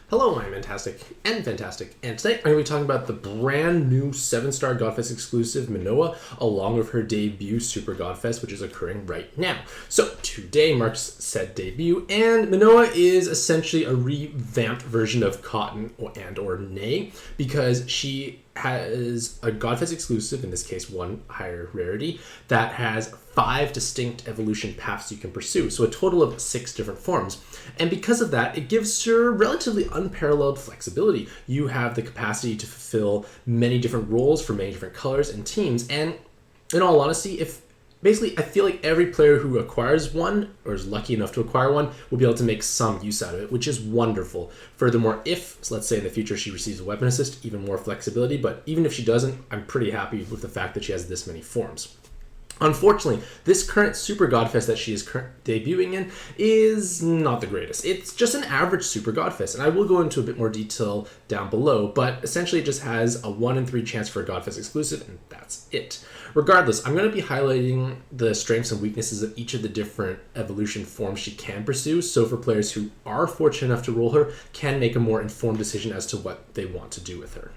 Hello, I'm Mantastic and Fantastic, and today I'm going to be talking about the brand new 7-star Godfest exclusive Menoa, along with her debut Super Godfest, which is occurring right now. So today marks said debut, and Menoa is essentially a revamped version of Cotton or Nay, because she has a Godfest exclusive, in this case one higher rarity, that has 5 distinct evolution paths you can pursue, so a total of 6 different forms. And because of that, it gives her relatively unparalleled flexibility. You have the capacity to fulfill many different roles for many different colors and teams, and in all honesty, I feel like every player who acquires one, or is lucky enough to acquire one, will be able to make some use out of it, which is wonderful. Furthermore, if, let's say in the future, she receives a weapon assist, even more flexibility, but even if she doesn't, I'm pretty happy with the fact that she has this many forms. Unfortunately, this current Super Godfest that she is debuting in is not the greatest. It's just an average Super Godfest, and I will go into a bit more detail down below, but essentially it just has a 1 in 3 chance for a Godfest exclusive, and that's it. Regardless, I'm going to be highlighting the strengths and weaknesses of each of the different evolution forms she can pursue, so for players who are fortunate enough to roll her, can make a more informed decision as to what they want to do with her.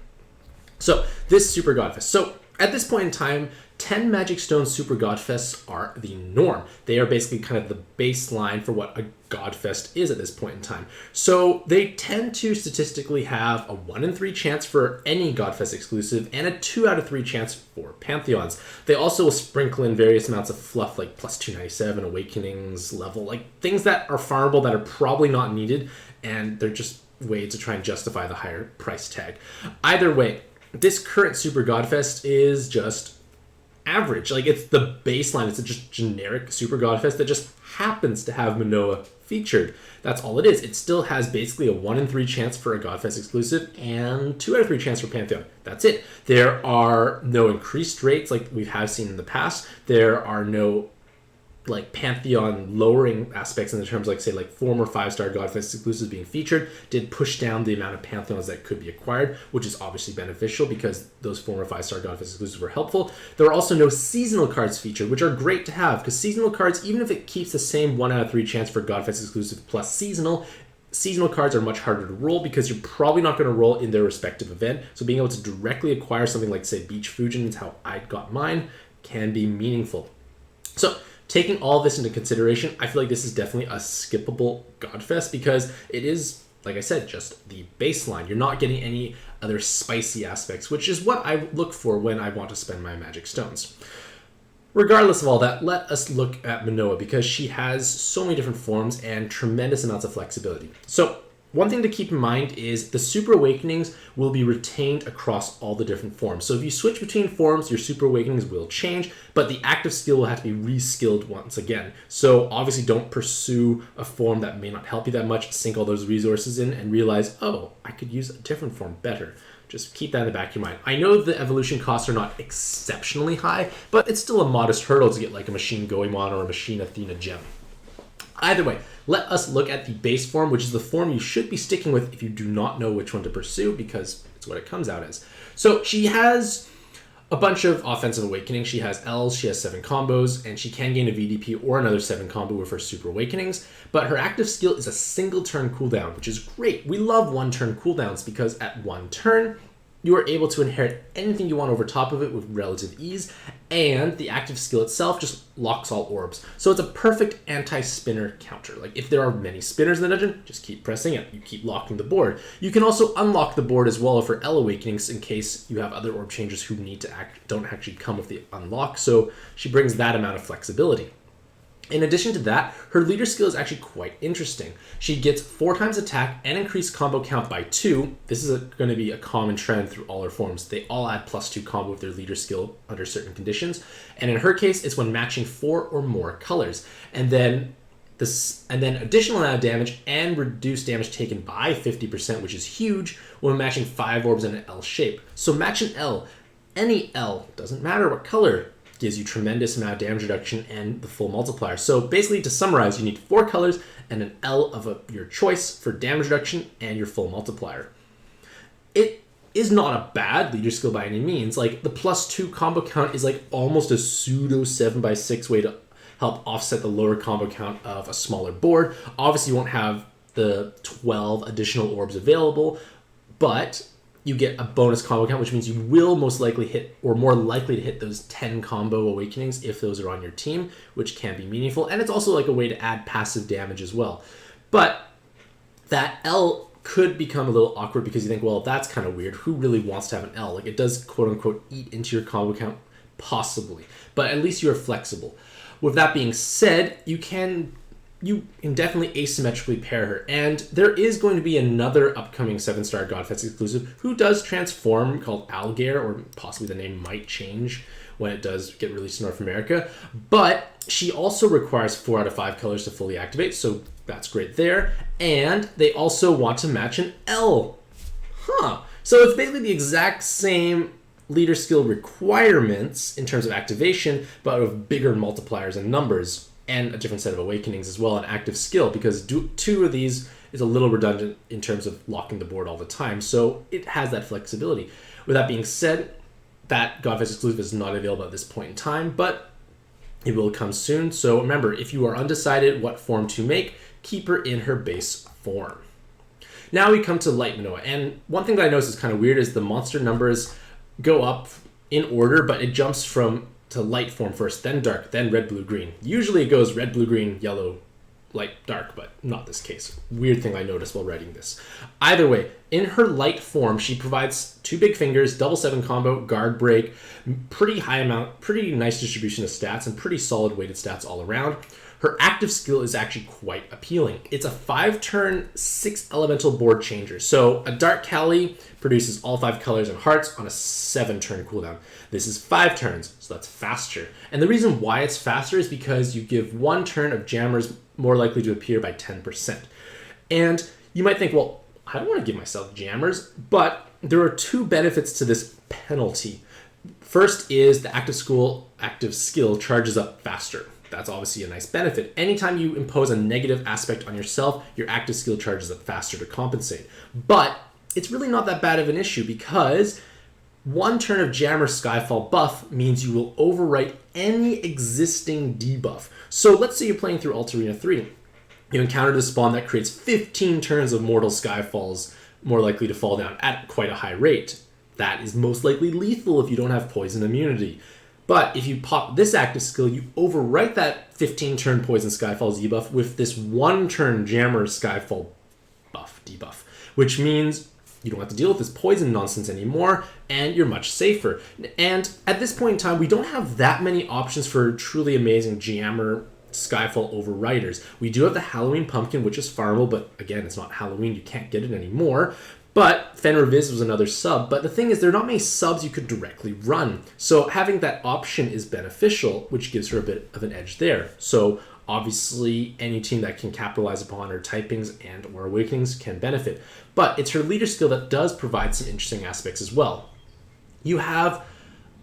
So, this Super Godfest. So, at this point in time, 10 Magic Stone Super Godfests are the norm. They are basically kind of the baseline for what a Godfest is at this point in time. So they tend to statistically have a 1 in 3 chance for any Godfest exclusive and a 2 out of 3 chance for Pantheons. They also will sprinkle in various amounts of fluff like plus 297, Awakenings, level, like things that are farmable that are probably not needed, and they're just ways to try and justify the higher price tag. Either way, this current Super Godfest is just average. Like, it's the baseline. It's a just generic Super Godfest that just happens to have Menoa featured. That's all it is. It still has basically a 1 in 3 chance for a Godfest exclusive and 2 out of 3 chance for Pantheon. That's it. There are no increased rates like we have seen in the past. There are no Pantheon lowering aspects in the terms say 4 or 5-star Godfest exclusives being featured did push down the amount of Pantheons that could be acquired, which is obviously beneficial because those 4 or 5-star Godfest exclusives were helpful. There are also no seasonal cards featured, which are great to have because seasonal cards, even if it keeps the same 1 out of 3 chance for Godfest exclusive plus seasonal cards are much harder to roll because you're probably not going to roll in their respective event. So being able to directly acquire something like, say, Beach Fujin is how I got mine, can be meaningful. So taking all this into consideration, I feel like this is definitely a skippable Godfest because it is, like I said, just the baseline. You're not getting any other spicy aspects, which is what I look for when I want to spend my Magic Stones. Regardless of all that, let us look at Menoa because she has so many different forms and tremendous amounts of flexibility. So, one thing to keep in mind is the Super Awakenings will be retained across all the different forms. So if you switch between forms, your Super Awakenings will change, but the active skill will have to be re-skilled once again. So obviously don't pursue a form that may not help you that much, sink all those resources in and realize, oh, I could use a different form better. Just keep that in the back of your mind. I know the evolution costs are not exceptionally high, but it's still a modest hurdle to get a Machine Goemon or a Machine Athena gem. Either way, let us look at the base form, which is the form you should be sticking with if you do not know which one to pursue, because it's what it comes out as. So she has a bunch of offensive awakenings. She has L's, she has 7 combos, and she can gain a VDP or another 7 combo with her Super Awakenings. But her active skill is a single turn cooldown, which is great. We love 1-turn cooldowns because at 1 turn, you are able to inherit anything you want over top of it with relative ease, and the active skill itself just locks all orbs. So it's a perfect anti-spinner counter. If there are many spinners in the dungeon, just keep pressing it. You keep locking the board. You can also unlock the board as well for L Awakenings in case you have other orb changers who don't actually come with the unlock, so she brings that amount of flexibility. In addition to that, her leader skill is actually quite interesting. She gets 4 times attack and increased combo count by 2. This is going to be a common trend through all her forms. They all add plus 2 combo with their leader skill under certain conditions. And in her case, it's when matching 4 or more colors. And then additional amount of damage and reduced damage taken by 50%, which is huge, when matching 5 orbs in an L shape. So match an L, any L, doesn't matter what color, gives you tremendous amount of damage reduction and the full multiplier. So basically, to summarize, you need 4 colors and an L of your choice for damage reduction and your full multiplier. It is not a bad leader skill by any means. The plus 2 combo count is almost a pseudo 7x6 way to help offset the lower combo count of a smaller board. Obviously, you won't have the 12 additional orbs available, but you get a bonus combo count, which means you will most likely hit, or more likely to hit, those 10 combo awakenings if those are on your team, which can be meaningful. And it's also like a way to add passive damage as well. But that L could become a little awkward because you think, well, that's kind of weird. Who really wants to have an L? Like, it does, quote unquote, eat into your combo count, possibly. But at least you are flexible. With that being said, you can definitely asymmetrically pair her. And there is going to be another upcoming 7-star Godfest exclusive who does transform, called Algair, or possibly the name might change when it does get released in North America. But she also requires 4 out of 5 colors to fully activate, so that's great there. And they also want to match an L. So it's basically the exact same leader skill requirements in terms of activation, but with bigger multipliers and numbers, and a different set of awakenings as well, an active skill, because 2 of these is a little redundant in terms of locking the board all the time, so it has that flexibility. With that being said, that Godfest exclusive is not available at this point in time, but it will come soon. So remember, if you are undecided what form to make, keep her in her base form. Now we come to Light Menoa, and one thing that I noticed is kind of weird is the monster numbers go up in order, but it jumps to light form first, then dark, then red, blue, green. Usually it goes red, blue, green, yellow, light, dark, but not this case. Weird thing I noticed while writing this. Either way, in her light form, she provides 2 big fingers, double 7 combo, guard break, pretty high amount, pretty nice distribution of stats, and pretty solid weighted stats all around. Her active skill is actually quite appealing. It's a 5-turn, 6 elemental board changer. So a Dark Kali produces all 5 colors and hearts on a 7-turn cooldown. This is 5 turns, so that's faster. And the reason why it's faster is because you give 1 turn of jammers more likely to appear by 10%. And you might think, well, I don't want to give myself jammers, but there are 2 benefits to this penalty. First is the active skill charges up faster. That's obviously a nice benefit. Anytime you impose a negative aspect on yourself, your active skill charges up faster to compensate. But it's really not that bad of an issue because 1 turn of Jammer Skyfall buff means you will overwrite any existing debuff. So let's say you're playing through Altarena 3. You encounter the spawn that creates 15 turns of Mortal Skyfalls more likely to fall down at quite a high rate. That is most likely lethal if you don't have poison immunity. But if you pop this active skill, you overwrite that 15-turn Poison Skyfall debuff with this 1-turn Jammer Skyfall debuff, which means you don't have to deal with this poison nonsense anymore, and you're much safer. And at this point in time, we don't have that many options for truly amazing Jammer Skyfall overwriters. We do have the Halloween Pumpkin, which is farmable, but again, it's not Halloween, you can't get it anymore. But Fenrir Viz was another sub, but the thing is, there are not many subs you could directly run. So having that option is beneficial, which gives her a bit of an edge there. So obviously, any team that can capitalize upon her typings and or awakenings can benefit. But it's her leader skill that does provide some interesting aspects as well. You have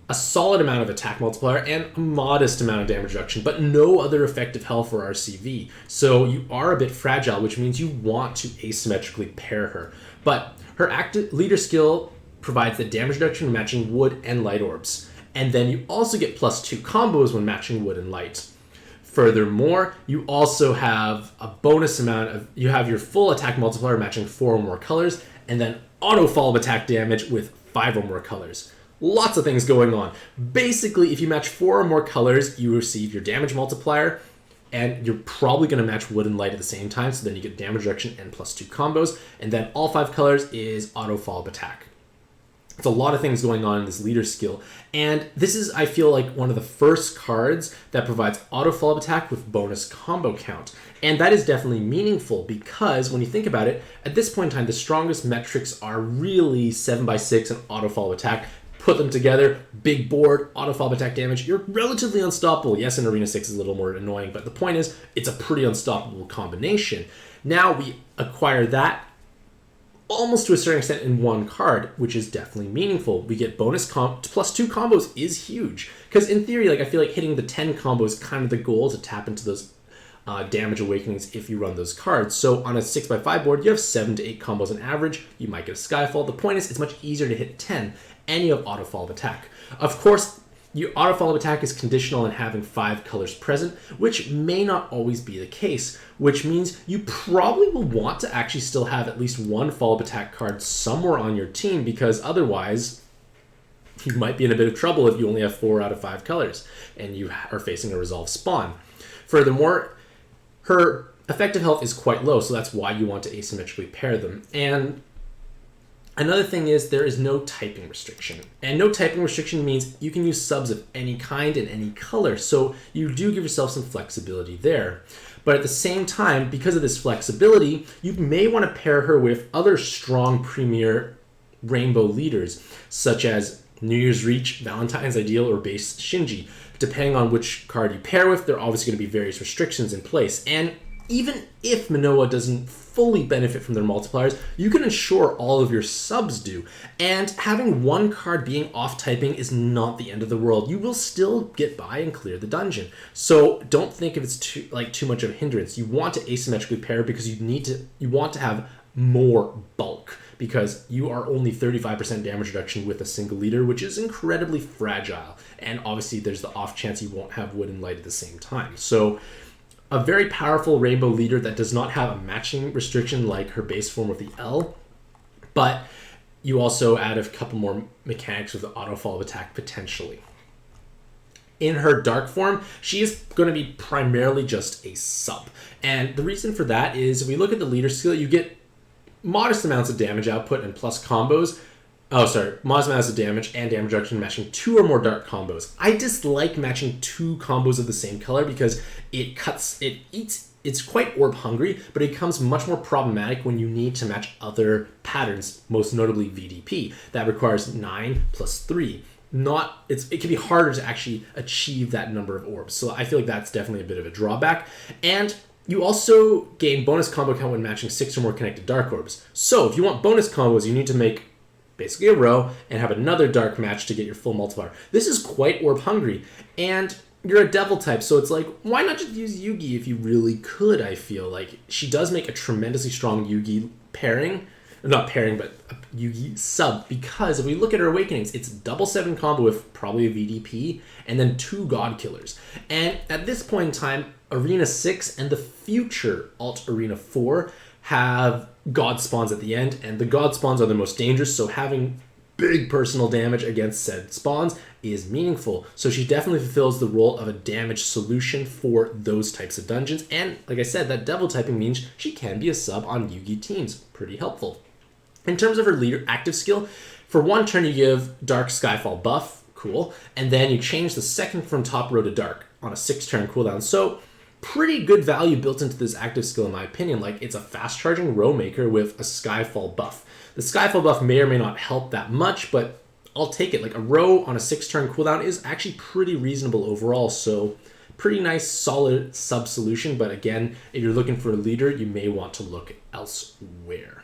a solid amount of attack multiplier and a modest amount of damage reduction, but no other effective health or RCV. So you are a bit fragile, which means you want to asymmetrically pair her. But her active leader skill provides the damage reduction matching wood and light orbs. And then you also get +2 combos when matching wood and light. Furthermore, you also have a bonus amount of, you have your full attack multiplier matching 4 or more colors, and then auto follow attack damage with 5 or more colors. Lots of things going on. Basically, if you match 4 or more colors, you receive your damage multiplier, and you're probably going to match wood and light at the same time, so then you get damage reduction and +2 combos, and then all 5 colors is auto follow attack. It's a lot of things going on in this leader skill, and this is, I feel like, one of the first cards that provides auto follow attack with bonus combo count. And that is definitely meaningful because when you think about it, at this point in time, the strongest metrics are really 7x6 and auto follow attack. Put them together, big board, auto follow attack damage, you're relatively unstoppable. Yes, in Arena 6 is a little more annoying, but the point is, it's a pretty unstoppable combination. Now we acquire that almost to a certain extent in 1 card, which is definitely meaningful. We get bonus +2 combos is huge. Because in theory, like I feel like hitting the 10 combo is kind of the goal to tap into those damage awakenings if you run those cards. So on a 6x5 board, you have 7 to 8 combos on average. You might get a Skyfall. The point is, it's much easier to hit 10, and you have auto follow attack. Of course, Your auto follow attack is conditional on having 5 colors present, which may not always be the case, which means you probably will want to actually still have at least one follow attack card somewhere on your team, because otherwise you might be in a bit of trouble if you only have 4 out of 5 colors and you are facing a resolve spawn. Furthermore, her effective health is quite low, so that's why you want to asymmetrically pair them. And another thing is there is no typing restriction. And no typing restriction means you can use subs of any kind and any color, so you do give yourself some flexibility there. But at the same time, because of this flexibility, you may want to pair her with other strong premier rainbow leaders, such as New Year's Reach, Valentine's Ideal, or base Shinji. Depending on which card you pair with, there are obviously going to be various restrictions in place. And even if Menoa doesn't fully benefit from their multipliers, you can ensure all of your subs do. And having one card being off typing is not the end of the world. You will still get by and clear the dungeon. So don't think of it as too much of a hindrance. You want to asymmetrically pair because you want to have more bulk, because you are only 35% damage reduction with a single leader, which is incredibly fragile. And obviously there's the off chance you won't have wood and light at the same time. So a very powerful rainbow leader that does not have a matching restriction like her base form with the L, but you also add a couple more mechanics with the auto follow attack potentially. In her dark form, she is going to be primarily just a sub. And the reason for that is if we look at the leader skill, you get modest amounts of damage output and plus combos. Modest amounts of damage and damage reduction matching 2 or more dark combos. I dislike matching 2 combos of the same color because it's quite orb hungry, but it becomes much more problematic when you need to match other patterns, most notably VDP. That requires 9 plus 3. It can be harder to actually achieve that number of orbs. So I feel like that's definitely a bit of a drawback. And you also gain bonus combo count when matching 6 or more connected dark orbs. So if you want bonus combos, you need to make basically a row and have another dark match to get your full multiplier. This is quite orb hungry, and you're a devil type, so it's like, why not just use Yugi if you really could? I feel like she does make a tremendously strong Yugi pairing, not pairing, but a Yugi sub, because if we look at her awakenings, it's double 7 combo with probably a VDP and then 2 god killers. And at this point in time, Arena 6 and the future Alt Arena 4 have god spawns at the end, and the god spawns are the most dangerous, so having big personal damage against said spawns is meaningful. So she definitely fulfills the role of a damage solution for those types of dungeons, and like I said, that devil typing means she can be a sub on Yugi teams. Pretty helpful. In terms of her leader active skill, for one turn you give Dark Skyfall buff, cool, and then you change the second from top row to dark on a 6-turn cooldown. So pretty good value built into this active skill in my opinion. Like, it's a fast charging row maker with a Skyfall buff. The Skyfall buff may or may not help that much, but I'll take it. Like, a row on a 6-turn cooldown is actually pretty reasonable overall, so pretty nice solid sub solution. But again, if you're looking for a leader, you may want to look elsewhere.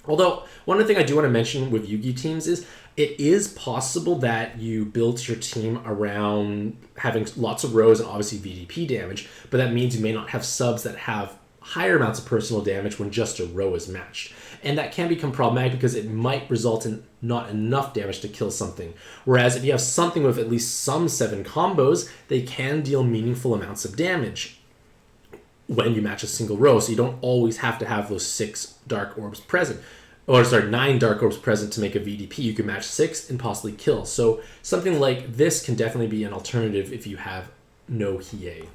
Although, one other thing I do want to mention with Yugi teams is it is possible that you build your team around having lots of rows and obviously VDP damage, but that means you may not have subs that have higher amounts of personal damage when just a row is matched. And that can become problematic because it might result in not enough damage to kill something. Whereas if you have something with at least some 7 combos, they can deal meaningful amounts of damage when you match a single row, so you don't always have to have those 6 dark orbs present. 9 dark orbs present to make a VDP. You can match 6 and possibly kill. So something like this can definitely be an alternative if you have no Hiei.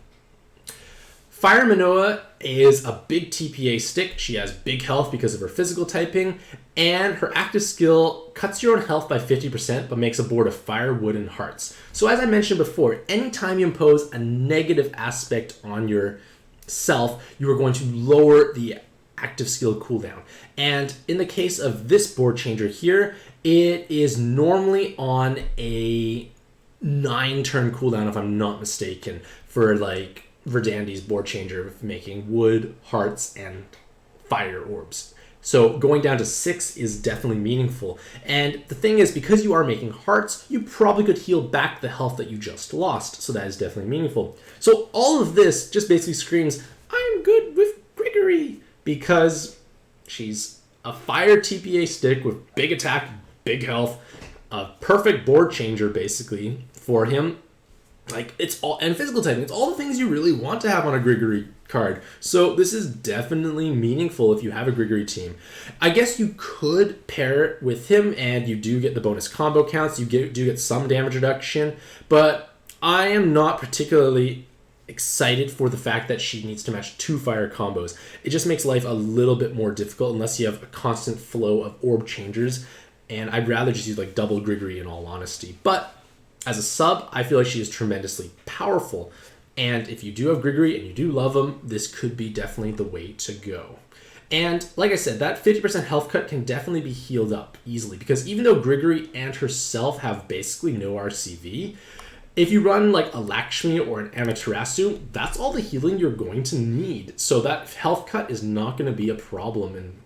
Fire Menoa is a big TPA stick. She has big health because of her physical typing, and her active skill cuts your own health by 50% but makes a board of fire, wood, and hearts. So as I mentioned before, anytime you impose a negative aspect on yourself, you are going to lower the active skill cooldown. And in the case of this board changer here, it is normally on a 9-turn cooldown if I'm not mistaken, for like Verdandy's board changer with making wood, hearts, and fire orbs. So going down to 6 is definitely meaningful. And the thing is, because you are making hearts, you probably could heal back the health that you just lost. So that is definitely meaningful. So all of this just basically screams, I'm good with Gregory, because she's a fire TPA stick with big attack, big health, a perfect board changer basically for him. Like, it's all, and physical typing, it's all the things you really want to have on a Grigory card. So this is definitely meaningful if you have a Grigory team. I guess you could pair it with him, and you do get the bonus combo counts. You do get some damage reduction, but I am not particularly excited for the fact that she needs to match 2 fire combos. It just makes life a little bit more difficult unless you have a constant flow of orb changers, and I'd rather just use like double Grigory in all honesty. But as a sub, I feel like she is tremendously powerful. And if you do have Grigory and you do love him, this could be definitely the way to go. And like I said, that 50% health cut can definitely be healed up easily, because even though Grigory and herself have basically no RCV, if you run like a Lakshmi or an Amaterasu, that's all the healing you're going to need. So that health cut is not going to be a problem in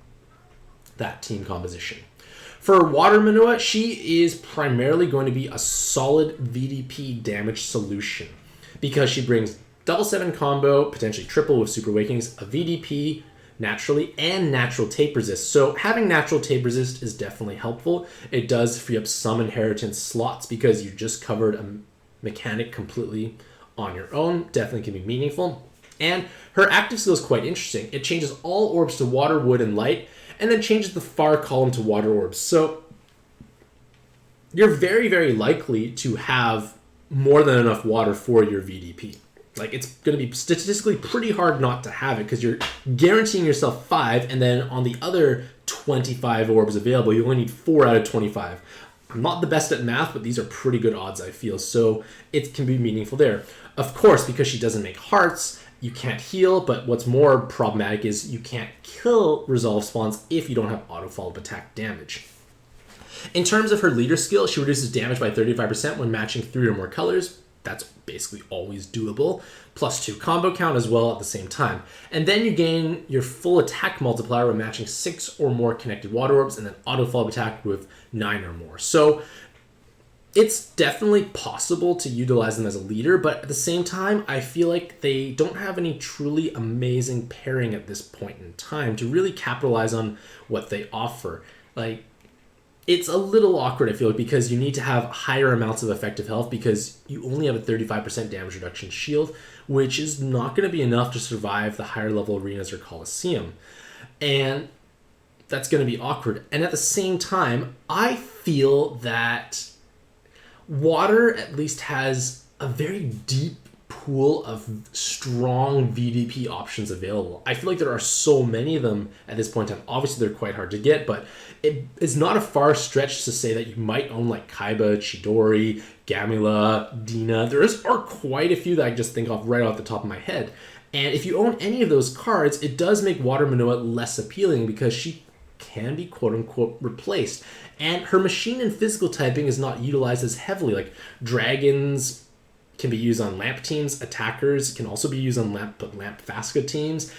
that team composition. For Water Menoa, she is primarily going to be a solid VDP damage solution because she brings double 7 combo, potentially triple with Super Awakenings, a VDP naturally, and natural tape resist. So having natural tape resist is definitely helpful. It does free up some inheritance slots because you just covered a mechanic completely on your own. Definitely can be meaningful. And her active skill is quite interesting. It changes all orbs to water, wood, and light, and then changes the far column to water orbs. So you're very, very likely to have more than enough water for your VDP. Like, it's going to be statistically pretty hard not to have it because you're guaranteeing yourself 5, and then on the other 25 orbs available, you only need 4 out of 25. I'm not the best at math, but these are pretty good odds, I feel, so it can be meaningful there. Of course, because she doesn't make hearts, you can't heal, but what's more problematic is you can't kill resolve spawns if you don't have auto follow-up attack damage. In terms of her leader skill, she reduces damage by 35% when matching 3 or more colors. That's basically always doable. Plus 2 combo count as well at the same time. And then you gain your full attack multiplier when matching 6 or more connected water orbs, and then auto follow-up attack with 9 or more. So it's definitely possible to utilize them as a leader, but at the same time, I feel like they don't have any truly amazing pairing at this point in time to really capitalize on what they offer. Like, it's a little awkward, I feel like, because you need to have higher amounts of effective health because you only have a 35% damage reduction shield, which is not going to be enough to survive the higher level arenas or Colosseum. And that's going to be awkward. And at the same time, I feel that Water at least has a very deep pool of strong VDP options available. I feel like there are so many of them at this point in time. Obviously, they're quite hard to get, but it is not a far stretch to say that you might own like Kaiba, Chidori, Gamula, Dina. There are quite a few that I just think of right off the top of my head. And if you own any of those cards, it does make Water Menoa less appealing because she can be quote-unquote replaced. And her machine and physical typing is not utilized as heavily. Like, dragons can be used on lamp teams. Attackers can also be used on lamp Fasca teams.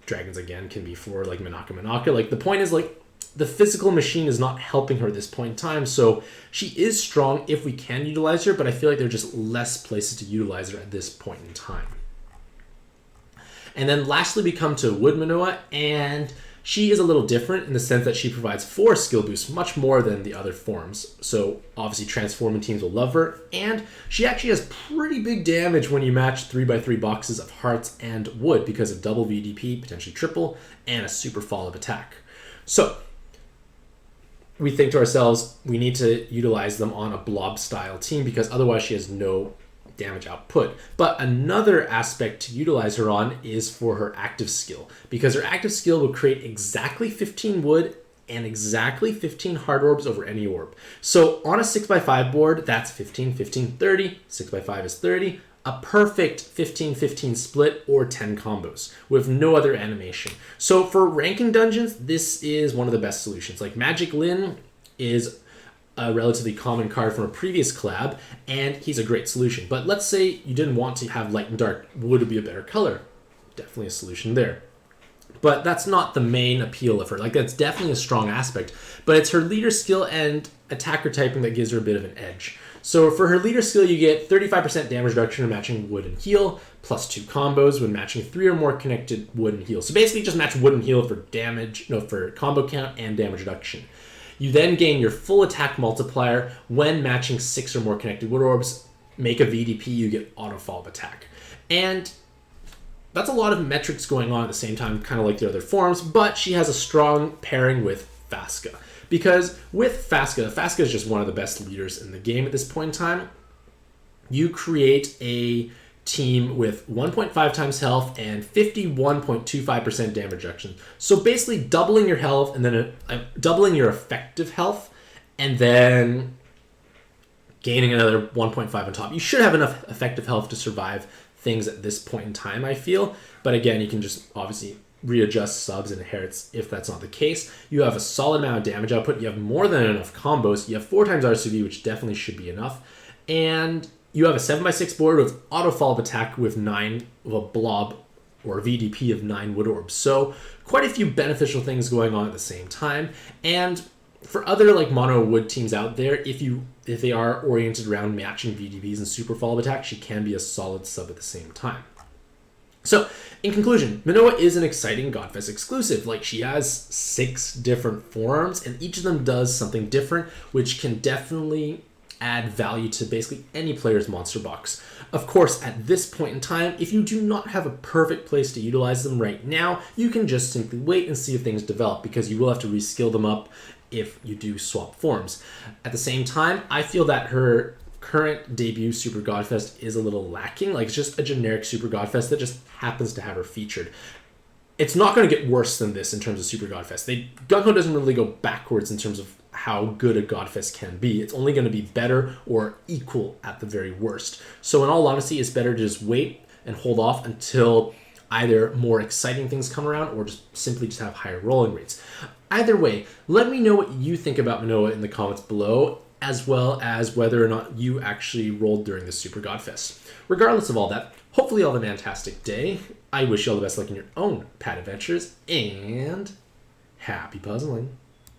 Dragons, again, can be for, like, Manaka. Like, the point is, like, the physical machine is not helping her at this point in time. So she is strong if we can utilize her, but I feel like there are just less places to utilize her at this point in time. And then lastly, we come to Wood Menoa, and she is a little different in the sense that she provides 4 skill boosts, much more than the other forms. So obviously transforming teams will love her, and she actually has pretty big damage when you match 3x3 boxes of hearts and wood because of double VDP, potentially triple, and a super follow-up attack. So we think to ourselves, we need to utilize them on a blob style team because otherwise she has no damage output. But another aspect to utilize her on is for her active skill, because her active skill will create exactly 15 wood and exactly 15 hard orbs over any orb. So on a 6x5 board, that's 15, 15, 30. 6x5 is 30. A perfect 15-15 split or 10 combos with no other animation. So for ranking dungeons, this is one of the best solutions. Like Magic Lin is a relatively common card from a previous collab, and he's a great solution. But let's say you didn't want to have light and dark. Wood would be a better color. Definitely a solution there. But that's not the main appeal of her. Like, that's definitely a strong aspect, but it's her leader skill and attacker typing that gives her a bit of an edge. So for her leader skill, you get 35% damage reduction when matching wood and heal, plus 2 combos when matching 3 or more connected wood and heal. So basically just match wood and heal for damage, for combo count and damage reduction. You then gain your full attack multiplier when matching 6 or more connected wood orbs. Make a VDP, you get auto follow-up attack. And that's a lot of metrics going on at the same time, kind of like the other forms, but she has a strong pairing with Fasca. Because with Fasca is just one of the best leaders in the game at this point in time. You create a team with 1.5 times health and 51.25% damage reduction. So basically doubling your health and then doubling your effective health and then gaining another 1.5 on top. You should have enough effective health to survive things at this point in time, I feel. But again, you can just obviously readjust subs and inherits if that's not the case. You have a solid amount of damage output. You have more than enough combos. You have 4 times RCV, which definitely should be enough. And you have a 7x6 board with auto follow-up attack with 9 of a blob or a VDP of 9 wood orbs. So quite a few beneficial things going on at the same time. And for other like mono wood teams out there, if they are oriented around matching VDPs and super follow-up attack, she can be a solid sub at the same time. So, in conclusion, Menoa is an exciting Godfest exclusive. Like, she has 6 different forms, and each of them does something different, which can definitely add value to basically any player's monster box. Of course, at this point in time, if you do not have a perfect place to utilize them right now, you can just simply wait and see if things develop, because you will have to reskill them up if you do swap forms. At the same time, I feel that her current debut Super Godfest is a little lacking. Like, it's just a generic Super Godfest that just happens to have her featured. It's not going to get worse than this in terms of Super Godfest. Gung-Ho doesn't really go backwards in terms of how good a Godfest can be. It's only going to be better or equal at the very worst. So in all honesty, it's better to just wait and hold off until either more exciting things come around or just simply just have higher rolling rates. Either way, let me know what you think about Menoa in the comments below, as well as whether or not you actually rolled during the Super Godfest. Regardless of all that, hopefully you all have a Mantastic day. I wish you all the best luck in your own pad adventures, and happy puzzling.